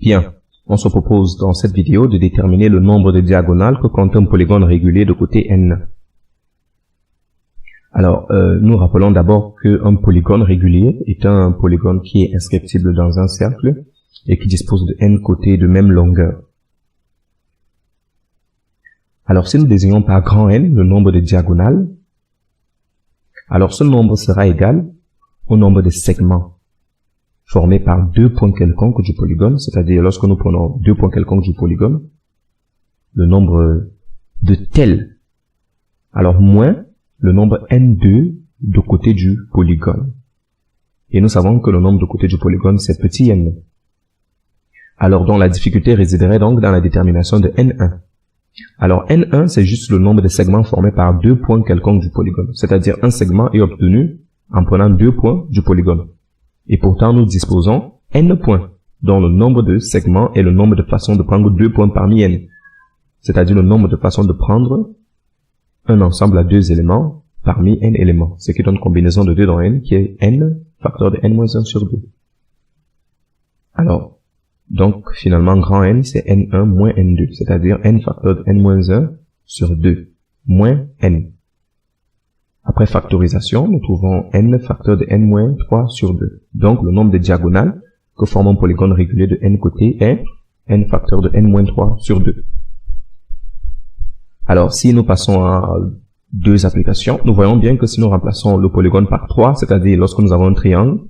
Bien, on se propose dans cette vidéo de déterminer le nombre de diagonales que compte un polygone régulier de côté n. Alors, nous rappelons d'abord qu'un polygone régulier est un polygone qui est inscriptible dans un cercle et qui dispose de n côtés de même longueur. Alors, si nous désignons par grand N le nombre de diagonales, alors ce nombre sera égal au nombre de segments formés par deux points quelconques du polygone, c'est-à-dire lorsque nous prenons deux points quelconques du polygone, le nombre de tels, alors moins le nombre n2 de côté du polygone. Et nous savons que le nombre de côtés du polygone, c'est petit n. Alors, donc, la difficulté résiderait donc dans la détermination de n1. Alors, n1, c'est juste le nombre de segments formés par deux points quelconques du polygone. C'est-à-dire, un segment est obtenu en prenant deux points du polygone. Et pourtant, nous disposons n points, dont le nombre de segments est le nombre de façons de prendre deux points parmi n. C'est-à-dire le nombre de façons de prendre un ensemble à deux éléments parmi n éléments. Ce qui donne une combinaison de 2 dans n, qui est n facteur de n-1 sur 2. Alors, donc, finalement, grand N, c'est n1 moins n2, c'est-à-dire n facteur de n-1 sur 2, moins n. Après factorisation, nous trouvons n facteur de n-3 sur 2. Donc, le nombre de diagonales que forme un polygone régulier de n côtés est n facteur de n-3 sur 2. Alors, si nous passons à deux applications, nous voyons bien que si nous remplaçons le polygone par 3, c'est-à-dire lorsque nous avons un triangle,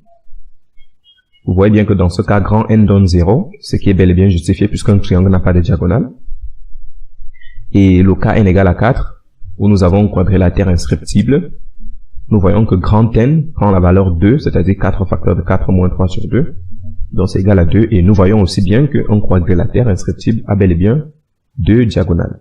vous voyez bien que dans ce cas, grand N donne 0, ce qui est bel et bien justifié puisqu'un triangle n'a pas de diagonale. Et le cas n égale à 4, où nous avons un quadrilatère inscriptible, nous voyons que grand N prend la valeur 2, c'est-à-dire 4 facteur de 4 moins 3 sur 2. Donc c'est égal à 2, et nous voyons aussi bien qu'un quadrilatère inscriptible a bel et bien 2 diagonales.